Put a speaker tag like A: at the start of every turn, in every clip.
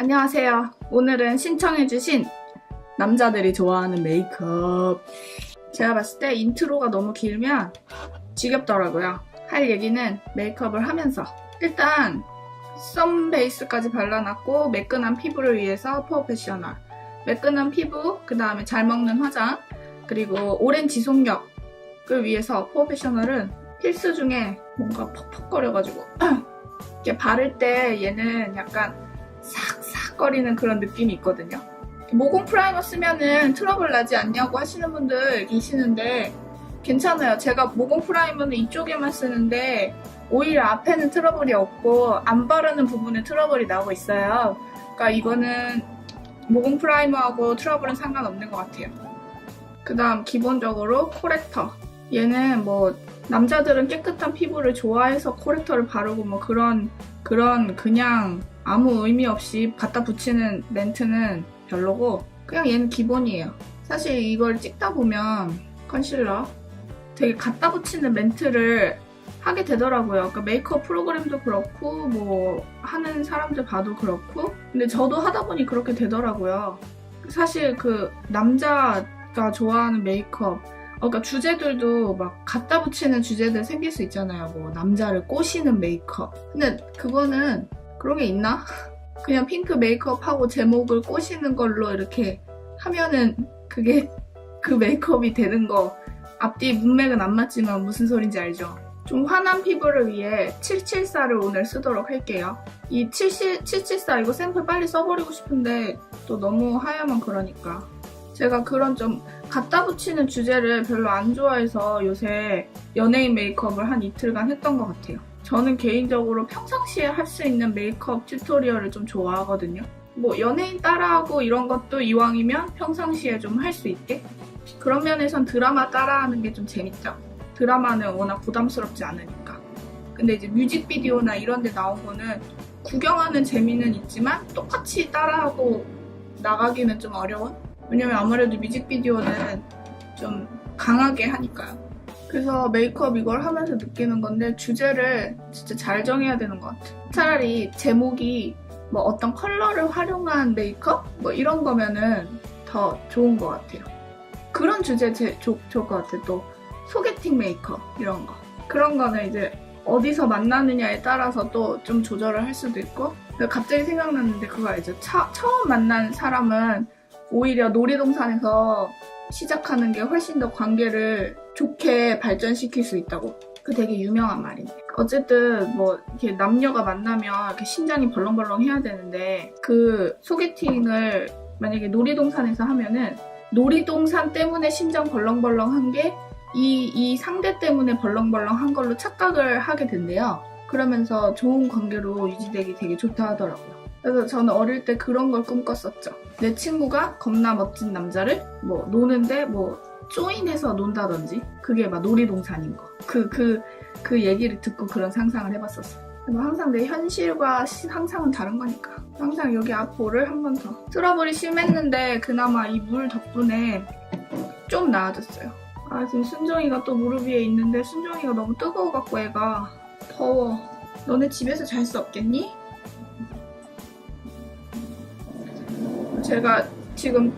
A: 안녕하세요. 오늘은 신청해주신 남자들이 좋아하는 메이크업. 제가 봤을 때 인트로가 너무 길면 지겹더라고요. 할 얘기는 메이크업을 하면서 일단 썸 베이스까지 발라놨고 매끈한 피부를 위해서 포어페셔널, 매끈한 피부, 그 다음에 잘 먹는 화장, 그리고 오랜 지속력을 위해서 포어페셔널은 필수 중에 뭔가 퍽퍽거려가지고 이렇게 바를 때 얘는 약간 싹싹거리는 그런 느낌이 있거든요. 모공 프라이머 쓰면은 트러블 나지 않냐고 하시는 분들 계시는데 괜찮아요. 제가 모공 프라이머는 이쪽에만 쓰는데 오히려 앞에는 트러블이 없고 안 바르는 부분에 트러블이 나오고 있어요. 그러니까 이거는 모공 프라이머하고 트러블은 상관없는 것 같아요. 그 다음 기본적으로 코렉터. 얘는 뭐 남자들은 깨끗한 피부를 좋아해서 코렉터를 바르고 뭐 그런 그냥 아무 의미 없이 갖다 붙이는 멘트는 별로고 그냥 얘는 기본이에요. 사실 이걸 찍다 보면 컨실러 되게 갖다 붙이는 멘트를 하게 되더라고요. 그러니까 메이크업 프로그램도 그렇고 뭐 하는 사람들 봐도 그렇고 근데 저도 하다 보니 그렇게 되더라고요. 사실 그 남자가 좋아하는 메이크업 그러니까 주제들도 막 갖다 붙이는 주제들 생길 수 있잖아요. 뭐 남자를 꼬시는 메이크업. 근데 그거는 그런 게 있나? 그냥 핑크 메이크업하고 제목을 꼬시는 걸로 이렇게 하면은 그게 그 메이크업이 되는 거. 앞뒤 문맥은 안 맞지만 무슨 소린지 알죠? 좀 환한 피부를 위해 774를 오늘 쓰도록 할게요. 이 774 이거 샘플 빨리 써버리고 싶은데 또 너무 하야만 그러니까. 제가 그런 좀 갖다 붙이는 주제를 별로 안 좋아해서 요새 연예인 메이크업을 한 이틀간 했던 것 같아요. 저는 개인적으로 평상시에 할 수 있는 메이크업 튜토리얼을 좀 좋아하거든요. 뭐 연예인 따라하고 이런 것도 이왕이면 평상시에 좀 할 수 있게? 그런 면에선 드라마 따라하는 게 좀 재밌죠. 드라마는 워낙 부담스럽지 않으니까. 근데 이제 뮤직비디오나 이런 데 나온 거는 구경하는 재미는 있지만 똑같이 따라하고 나가기는 좀 어려운? 왜냐면 아무래도 뮤직비디오는 좀 강하게 하니까요. 그래서 메이크업 이걸 하면서 느끼는 건데 주제를 진짜 잘 정해야 되는 것 같아요. 차라리 제목이 뭐 어떤 컬러를 활용한 메이크업? 뭐 이런 거면은 더 좋은 것 같아요. 그런 주제 좋을 것 같아요. 또 소개팅 메이크업 이런 거. 그런 거는 이제 어디서 만나느냐에 따라서 또 좀 조절을 할 수도 있고 갑자기 생각났는데 그거 알죠? 처음 만난 사람은 오히려 놀이동산에서 시작하는 게 훨씬 더 관계를 좋게 발전시킬 수 있다고. 그 되게 유명한 말인데. 어쨌든 뭐 이렇게 남녀가 만나면 이렇게 심장이 벌렁벌렁 해야 되는데 그 소개팅을 만약에 놀이동산에서 하면은 놀이동산 때문에 심장 벌렁벌렁한 게 이 상대 때문에 벌렁벌렁한 걸로 착각을 하게 된대요. 그러면서 좋은 관계로 유지되기 되게 좋다 하더라고요. 그래서 저는 어릴 때 그런 걸 꿈꿨었죠. 내 친구가 겁나 멋진 남자를 뭐 노는데 뭐 조인해서 논다든지 그게 막 놀이동산인 거. 그 얘기를 듣고 그런 상상을 해봤었어요. 항상 내 현실과 상상은 다른 거니까. 항상 여기 앞볼을 한 번 더. 트러블이 심했는데 그나마 이 물 덕분에 좀 나아졌어요. 아 지금 순정이가 또 무릎 위에 있는데 순정이가 너무 뜨거워갖고 애가 더워. 너네 집에서 잘 수 없겠니? 제가 지금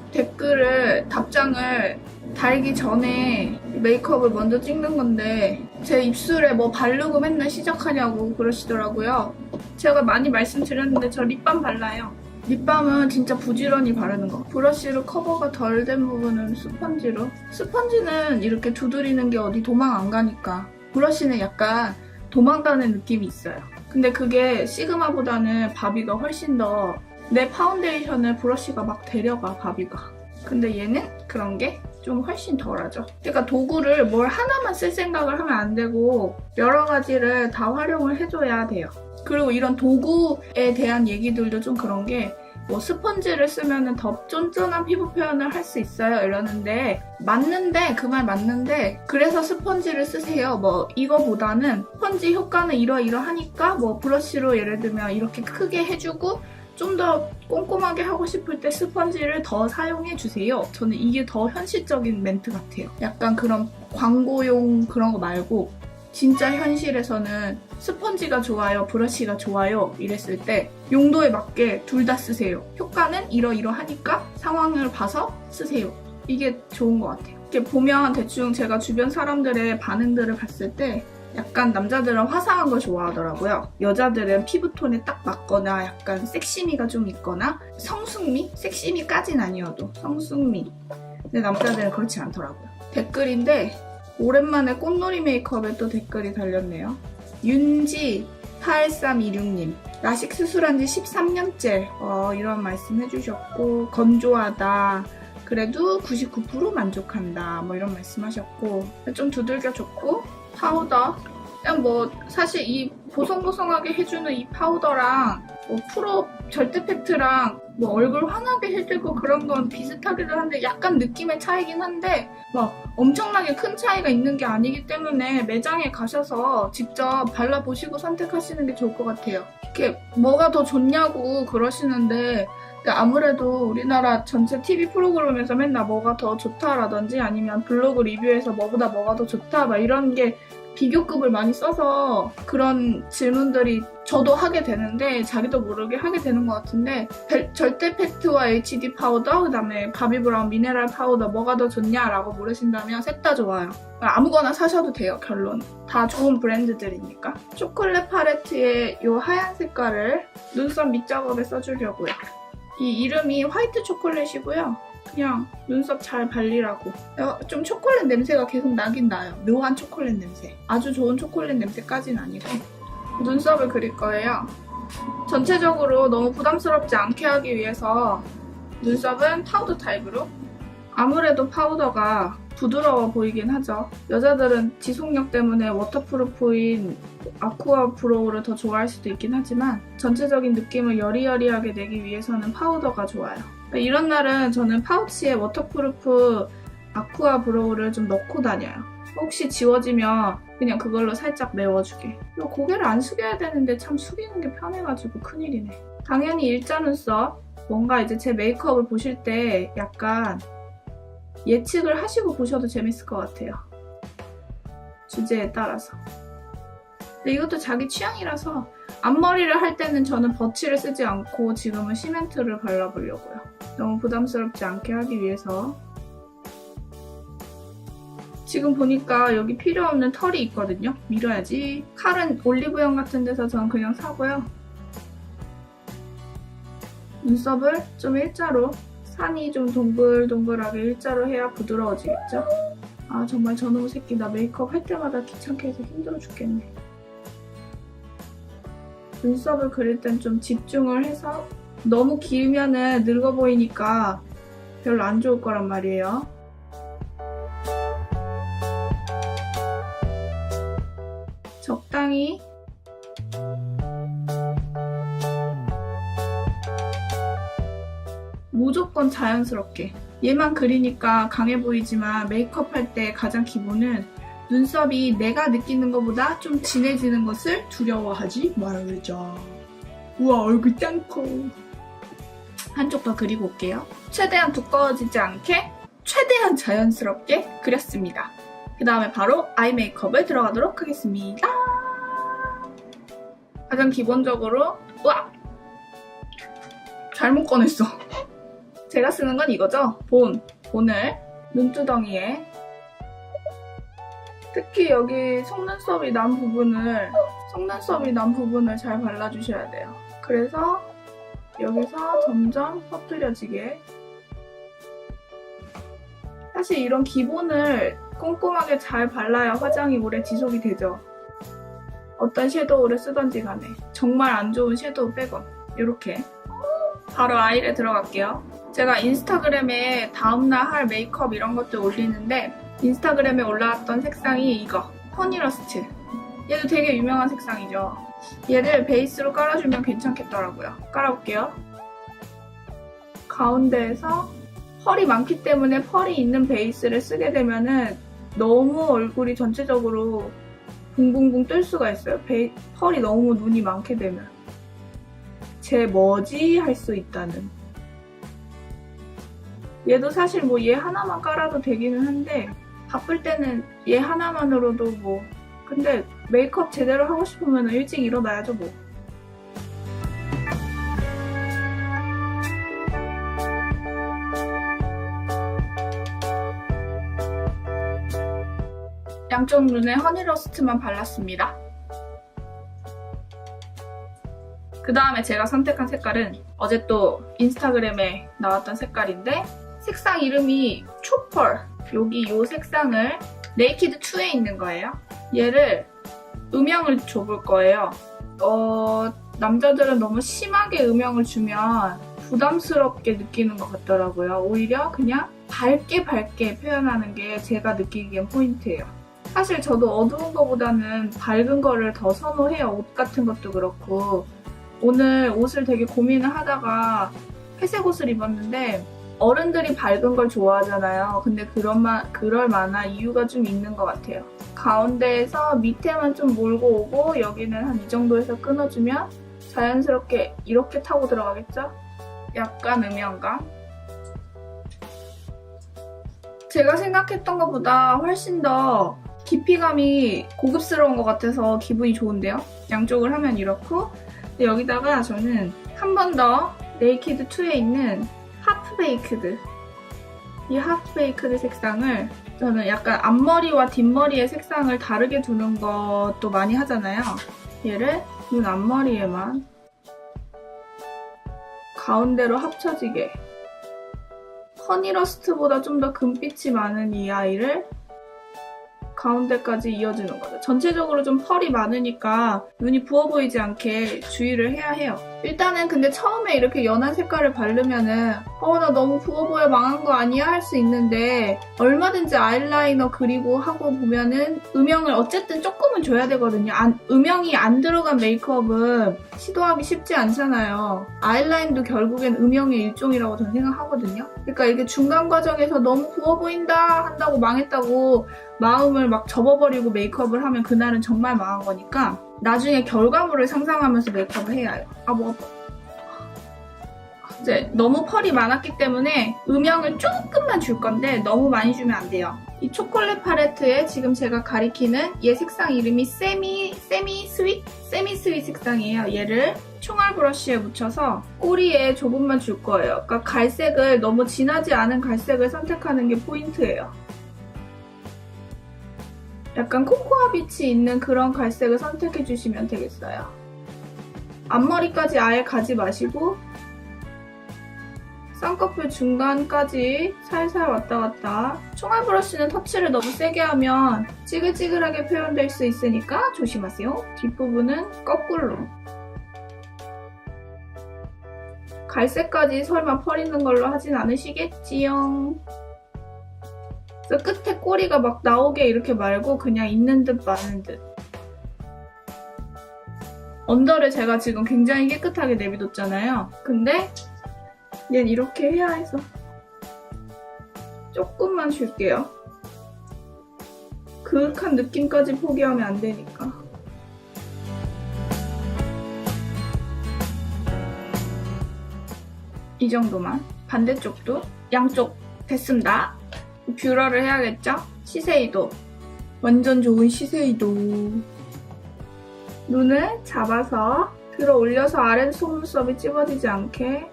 A: 답장을 달기 전에 메이크업을 먼저 찍는 건데 제 입술에 뭐 바르고 맨날 시작하냐고 그러시더라고요. 제가 많이 말씀드렸는데 저 립밤 발라요. 립밤은 진짜 부지런히 바르는 거. 브러쉬로 커버가 덜 된 부분은 스펀지로. 스펀지는 이렇게 두드리는 게 어디 도망 안 가니까. 브러쉬는 약간 도망가는 느낌이 있어요. 근데 그게 시그마보다는 바비가 훨씬 더 내 파운데이션을 브러쉬가 막 데려가 바비가. 근데 얘는 그런 게 좀 훨씬 덜하죠. 그러니까 도구를 뭘 하나만 쓸 생각을 하면 안 되고 여러 가지를 다 활용을 해줘야 돼요. 그리고 이런 도구에 대한 얘기들도 좀 그런 게 뭐 스펀지를 쓰면 더 쫀쫀한 피부 표현을 할 수 있어요 이러는데 맞는데 그 말 맞는데 그래서 스펀지를 쓰세요. 뭐 이거보다는 스펀지 효과는 이러이러하니까 뭐 브러쉬로 예를 들면 이렇게 크게 해주고 좀 더 꼼꼼하게 하고 싶을 때 스펀지를 더 사용해주세요. 저는 이게 더 현실적인 멘트 같아요. 약간 그런 광고용 그런 거 말고 진짜 현실에서는 스펀지가 좋아요, 브러쉬가 좋아요 이랬을 때 용도에 맞게 둘 다 쓰세요. 효과는 이러이러하니까 상황을 봐서 쓰세요. 이게 좋은 것 같아요. 이렇게 보면 대충 제가 주변 사람들의 반응들을 봤을 때 약간 남자들은 화사한 걸 좋아하더라고요. 여자들은 피부톤에 딱 맞거나 약간 섹시미가 좀 있거나 성숙미? 섹시미까진 아니어도 성숙미. 근데 남자들은 그렇지 않더라고요. 댓글인데 오랜만에 꽃놀이 메이크업에 또 댓글이 달렸네요. 윤지8326님 라식 수술한 지 13년째 이런 말씀 해주셨고 건조하다. 그래도 99% 만족한다. 뭐 이런 말씀하셨고 좀 두들겨줬고 파우더 그냥 뭐 사실 이 보송보송하게 해주는 이 파우더랑 뭐 프로 절대 팩트랑 뭐 얼굴 환하게 해주고 그런 건 비슷하기도 한데 약간 느낌의 차이긴 한데 막 엄청나게 큰 차이가 있는 게 아니기 때문에 매장에 가셔서 직접 발라보시고 선택하시는 게 좋을 것 같아요. 이렇게 뭐가 더 좋냐고 그러시는데 아무래도 우리나라 전체 TV 프로그램에서 맨날 뭐가 더 좋다라든지 아니면 블로그 리뷰에서 뭐보다 뭐가 더 좋다 막 이런 게 비교급을 많이 써서 그런 질문들이 저도 하게 되는데 자기도 모르게 하게 되는 것 같은데 절대 팩트와 HD 파우더 그다음에 바비브라운 미네랄 파우더 뭐가 더 좋냐라고 물으신다면 셋 다 좋아요. 아무거나 사셔도 돼요. 결론 다 좋은 브랜드들이니까. 초콜릿 팔레트의 이 하얀 색깔을 눈썹 밑작업에 써주려고요. 이 이름이 화이트 초콜릿이고요. 그냥 눈썹 잘 발리라고. 좀 초콜릿 냄새가 계속 나긴 나요. 묘한 초콜릿 냄새. 아주 좋은 초콜릿 냄새까지는 아니고. 눈썹을 그릴 거예요. 전체적으로 너무 부담스럽지 않게 하기 위해서 눈썹은 파우더 타입으로. 아무래도 파우더가 부드러워 보이긴 하죠. 여자들은 지속력 때문에 워터프루프인 아쿠아 브로우를 더 좋아할 수도 있긴 하지만 전체적인 느낌을 여리여리하게 내기 위해서는 파우더가 좋아요. 이런 날은 저는 파우치에 워터프루프 아쿠아 브로우를 좀 넣고 다녀요. 혹시 지워지면 그냥 그걸로 살짝 메워주게. 고개를 안 숙여야 되는데 참 숙이는 게 편해가지고 큰일이네. 당연히 일자 눈썹. 뭔가 이제 제 메이크업을 보실 때 약간 예측을 하시고 보셔도 재밌을 것 같아요. 주제에 따라서. 근데 이것도 자기 취향이라서 앞머리를 할 때는 저는 버치를 쓰지 않고 지금은 시멘트를 발라보려고요. 너무 부담스럽지 않게 하기 위해서. 지금 보니까 여기 필요 없는 털이 있거든요. 밀어야지. 칼은 올리브영 같은 데서 저는 그냥 사고요. 눈썹을 좀 일자로 산이 좀 동글동글하게 일자로 해야 부드러워지겠죠? 아 정말 저놈의 새끼 나 메이크업 할 때마다 귀찮게 해서 힘들어 죽겠네. 눈썹을 그릴 땐 좀 집중을 해서 너무 길면은 늙어 보이니까 별로 안 좋을 거란 말이에요. 적당히 무조건 자연스럽게. 얘만 그리니까 강해 보이지만 메이크업 할 때 가장 기본은 눈썹이 내가 느끼는 것보다 좀 진해지는 것을 두려워하지 말자. 우와 얼굴 짱커. 한쪽 더 그리고 올게요. 최대한 두꺼워지지 않게 최대한 자연스럽게 그렸습니다. 그 다음에 바로 아이 메이크업을 들어가도록 하겠습니다. 가장 기본적으로 우와! 잘못 꺼냈어. 제가 쓰는 건 이거죠. 본을 눈두덩이에 특히 여기 속눈썹이 난 부분을 잘 발라주셔야 돼요. 그래서 여기서 점점 퍼뜨려지게. 사실 이런 기본을 꼼꼼하게 잘 발라야 화장이 오래 지속이 되죠. 어떤 섀도우를 쓰던지 간에. 정말 안 좋은 섀도우 빼곤. 이렇게. 바로 아이를 들어갈게요. 제가 인스타그램에 다음날 할 메이크업 이런 것들 올리는데 인스타그램에 올라왔던 색상이 이거 허니러스트. 얘도 되게 유명한 색상이죠. 얘를 베이스로 깔아주면 괜찮겠더라고요. 깔아볼게요. 가운데에서 펄이 많기 때문에 펄이 있는 베이스를 쓰게 되면은 너무 얼굴이 전체적으로 붕붕붕 뜰 수가 있어요. 펄이 너무 눈이 많게 되면. 쟤 뭐지? 할 수 있다는. 얘도 사실 뭐 얘 하나만 깔아도 되기는 한데 바쁠 때는 얘 하나만으로도 뭐 근데 메이크업 제대로 하고 싶으면 일찍 일어나야죠 뭐. 양쪽 눈에 허니러스트만 발랐습니다. 그 다음에 제가 선택한 색깔은 어제 또 인스타그램에 나왔던 색깔인데 색상 이름이 초펄. 여기 이 색상을 네이키드 2에 있는 거예요. 얘를 음영을 줘볼 거예요. 남자들은 너무 심하게 음영을 주면 부담스럽게 느끼는 것 같더라고요. 오히려 그냥 밝게 표현하는 게 제가 느끼기엔 포인트예요. 사실 저도 어두운 거보다는 밝은 거를 더 선호해요. 옷 같은 것도 그렇고. 오늘 옷을 되게 고민을 하다가 회색 옷을 입었는데 어른들이 밝은 걸 좋아하잖아요. 근데 그럴 만한 이유가 좀 있는 것 같아요. 가운데에서 밑에만 좀 몰고 오고 여기는 한 이 정도에서 끊어주면 자연스럽게 이렇게 타고 들어가겠죠? 약간 음영감. 제가 생각했던 것보다 훨씬 더 깊이감이 고급스러운 것 같아서 기분이 좋은데요? 양쪽을 하면 이렇고 여기다가 저는 한 번 더 네이키드 2에 있는 하프베이크드 이 하프베이크드 색상을 저는 약간 앞머리와 뒷머리의 색상을 다르게 두는 것도 많이 하잖아요. 얘를 눈 앞머리에만 가운데로 합쳐지게 허니러스트보다 좀 더 금빛이 많은 이 아이를 가운데까지 이어주는 거죠. 전체적으로 좀 펄이 많으니까 눈이 부어 보이지 않게 주의를 해야 해요. 일단은 근데 처음에 이렇게 연한 색깔을 바르면은 나 너무 부어 보여 망한 거 아니야? 할 수 있는데 얼마든지 아이라이너 그리고 하고 보면은 음영을 어쨌든 조금은 줘야 되거든요. 음영이 안 들어간 메이크업은 시도하기 쉽지 않잖아요. 아이라인도 결국엔 음영의 일종이라고 저는 생각하거든요. 그러니까 이렇게 중간 과정에서 너무 부어 보인다 한다고 망했다고 마음을 막 접어버리고 메이크업을 하면 그날은 정말 망한 거니까 나중에 결과물을 상상하면서 메이크업을 해야 해요. 뭐 아파. 이제 너무 펄이 많았기 때문에 음영을 조금만 줄 건데 너무 많이 주면 안 돼요. 이 초콜릿 팔레트에 지금 제가 가리키는 얘 색상 이름이 세미 스윗 색상이에요. 얘를 총알 브러쉬에 묻혀서 꼬리에 조금만 줄 거예요. 그러니까 갈색을 너무 진하지 않은 갈색을 선택하는 게 포인트예요. 약간 코코아 빛이 있는 그런 갈색을 선택해 주시면 되겠어요. 앞머리까지 아예 가지 마시고 쌍꺼풀 중간까지 살살 왔다 갔다. 총알 브러쉬는 터치를 너무 세게 하면 찌글찌글하게 표현될 수 있으니까 조심하세요. 뒷부분은 거꾸로. 갈색까지 설마 펄 있는 걸로 하진 않으시겠지요? 그래서 끝에 꼬리가 막 나오게 이렇게 말고 그냥 있는 듯 마는 듯. 언더를 제가 지금 굉장히 깨끗하게 내비뒀잖아요. 근데 얘는 이렇게 해야 해서 조금만 줄게요. 그윽한 느낌까지 포기하면 안 되니까. 이 정도만. 반대쪽도 양쪽 됐습니다. 뷰러를 해야겠죠? 시세이도. 완전 좋은 시세이도. 눈을 잡아서 들어 올려서 아래 속눈썹이 찝어지지 않게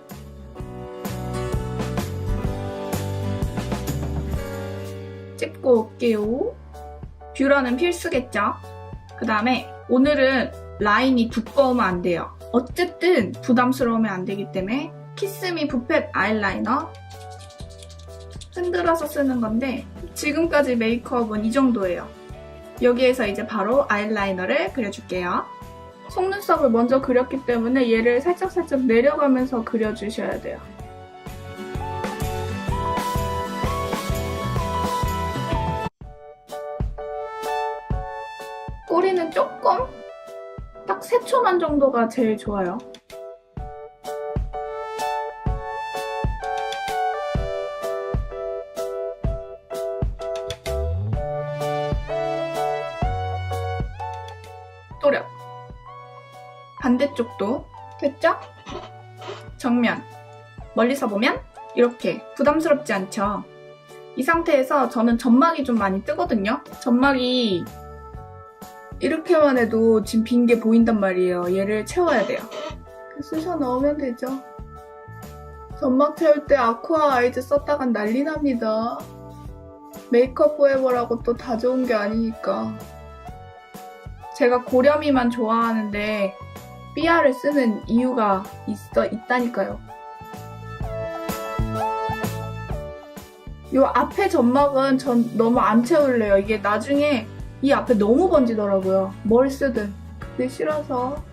A: 찝고 올게요. 뷰러는 필수겠죠? 그 다음에 오늘은 라인이 두꺼우면 안 돼요. 어쨌든 부담스러우면 안 되기 때문에 키스미 붓팻 아이라이너 흔들어서 쓰는 건데 지금까지 메이크업은 이 정도예요. 여기에서 이제 바로 아이라이너를 그려줄게요. 속눈썹을 먼저 그렸기 때문에 얘를 살짝살짝 내려가면서 그려주셔야 돼요. 꼬리는 조금? 딱 3초만 정도가 제일 좋아요. 또렷. 반대쪽도 됐죠? 정면. 멀리서 보면 이렇게 부담스럽지 않죠? 이 상태에서 저는 점막이 좀 많이 뜨거든요? 점막이 이렇게만 해도 지금 빈 게 보인단 말이에요. 얘를 채워야 돼요. 쑤셔 넣으면 되죠. 점막 채울 때 아쿠아 아이즈 썼다간 난리 납니다. 메이크업 포에버라고 또 다 좋은 게 아니니까. 제가 고렴이만 좋아하는데 삐아를 쓰는 이유가 있다니까요. 요 앞에 점막은 전 너무 안 채울래요. 이게 나중에 이 앞에 너무 번지더라고요. 뭘 쓰든. 그게 싫어서.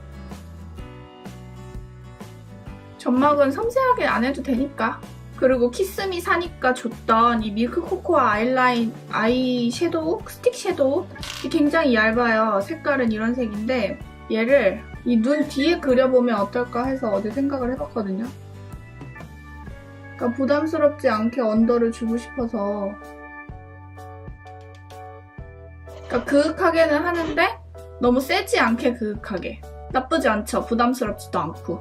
A: 점막은 섬세하게 안 해도 되니까. 그리고 키스미 사니까 줬던 이 밀크 코코아 아이 섀도우, 스틱 섀도우 굉장히 얇아요. 색깔은 이런 색인데 얘를 이 눈 뒤에 그려보면 어떨까 해서 어제 생각을 해봤거든요. 그러니까 부담스럽지 않게 언더를 주고 싶어서. 그러니까 그윽하게는 하는데 너무 세지 않게 그윽하게. 나쁘지 않죠? 부담스럽지도 않고.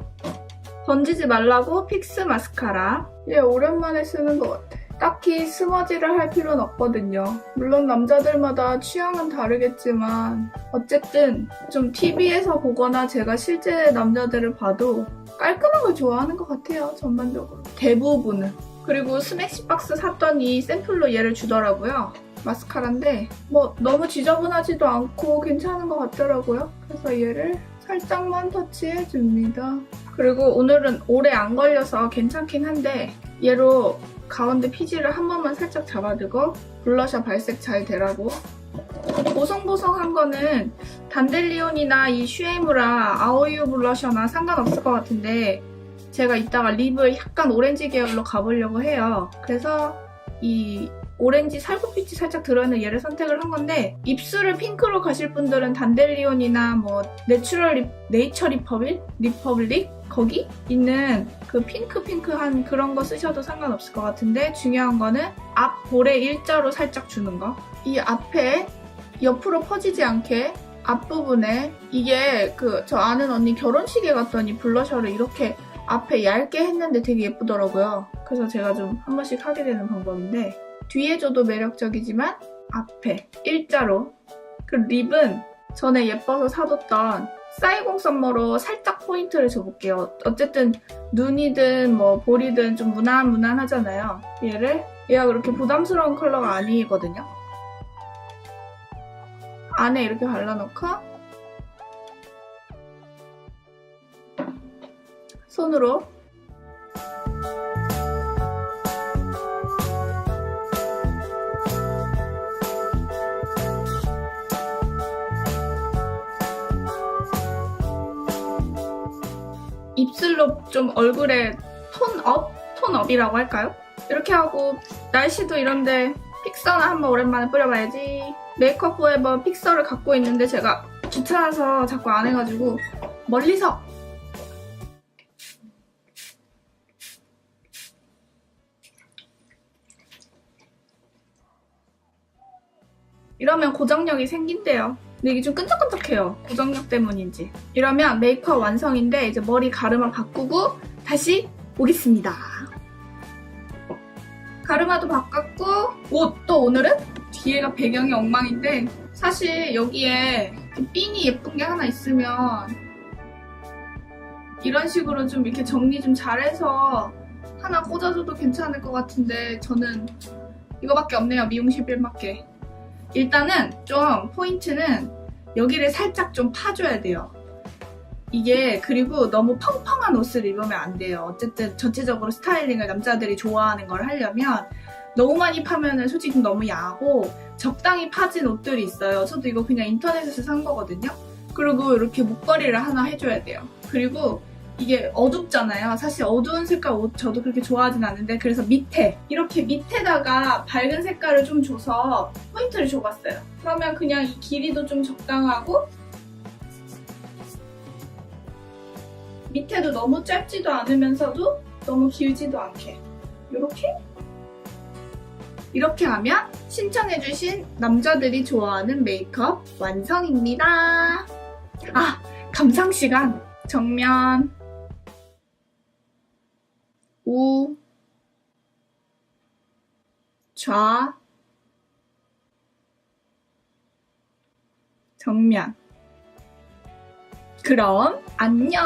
A: 번지지 말라고 픽스 마스카라. 얘 오랜만에 쓰는 것 같아. 딱히 스머지를 할 필요는 없거든요. 물론 남자들마다 취향은 다르겠지만 어쨌든 좀 TV에서 보거나 제가 실제 남자들을 봐도 깔끔한 걸 좋아하는 것 같아요. 전반적으로. 대부분은. 그리고 스매시박스 샀더니 샘플로 얘를 주더라고요. 마스카라인데 뭐 너무 지저분하지도 않고 괜찮은 것 같더라고요. 그래서 얘를 살짝만 터치해줍니다. 그리고 오늘은 오래 안 걸려서 괜찮긴 한데 얘로 가운데 피지를 한 번만 살짝 잡아두고 블러셔 발색 잘 되라고. 보송보송한 거는 단델리온이나 이 슈에무라 아오유 블러셔나 상관없을 것 같은데 제가 이따가 립을 약간 오렌지 계열로 가보려고 해요. 그래서 이 오렌지 살구빛이 살짝 들어있는 얘를 선택을 한 건데 입술을 핑크로 가실 분들은 단델리온이나 뭐 네이처 리퍼블릭 거기 있는 그 핑크한 그런 거 쓰셔도 상관없을 것 같은데 중요한 거는 앞 볼에 일자로 살짝 주는 거. 이 앞에 옆으로 퍼지지 않게 앞부분에 이게 저 아는 언니 결혼식에 갔더니 블러셔를 이렇게 앞에 얇게 했는데 되게 예쁘더라고요. 그래서 제가 좀 한 번씩 하게 되는 방법인데 뒤에 줘도 매력적이지만 앞에 일자로. 그 립은 전에 예뻐서 사뒀던 사이공 썸머로 살짝 포인트를 줘볼게요. 어쨌든 눈이든 뭐 볼이든 좀 무난하잖아요. 얘가 그렇게 부담스러운 컬러가 아니거든요. 안에 이렇게 발라놓고 손으로 입술로 좀 얼굴에 톤업이라고 할까요? 이렇게 하고 날씨도 이런데 픽서나 한번 오랜만에 뿌려봐야지. 메이크업 포에버 픽서를 갖고 있는데 제가 귀찮아서 자꾸 안 해가지고 멀리서 이러면 고정력이 생긴대요. 근데 이게 좀 끈적끈적해요. 고정력 때문인지. 이러면 메이크업 완성인데 이제 머리 가르마 바꾸고 다시 오겠습니다. 가르마도 바꿨고 옷도 오늘은 뒤에가 배경이 엉망인데 사실 여기에 핀이 예쁜 게 하나 있으면 이런 식으로 좀 이렇게 정리 좀 잘해서 하나 꽂아줘도 괜찮을 것 같은데 저는 이거밖에 없네요. 미용실 빌밖에. 일단은 좀 포인트는 여기를 살짝 좀 파줘야 돼요. 이게 그리고 너무 펑펑한 옷을 입으면 안 돼요. 어쨌든 전체적으로 스타일링을 남자들이 좋아하는 걸 하려면 너무 많이 파면은 솔직히 너무 야하고 적당히 파진 옷들이 있어요. 저도 이거 그냥 인터넷에서 산 거거든요. 그리고 이렇게 목걸이를 하나 해줘야 돼요. 그리고 이게 어둡잖아요. 사실 어두운 색깔 옷 저도 그렇게 좋아하진 않는데 그래서 이렇게 밑에다가 밝은 색깔을 좀 줘서 포인트를 줘봤어요. 그러면 그냥 이 길이도 좀 적당하고 밑에도 너무 짧지도 않으면서도 너무 길지도 않게 이렇게 하면 신청해주신 남자들이 좋아하는 메이크업 완성입니다. 아, 감상시간. 정면 우 좌 정면 그럼 안녕.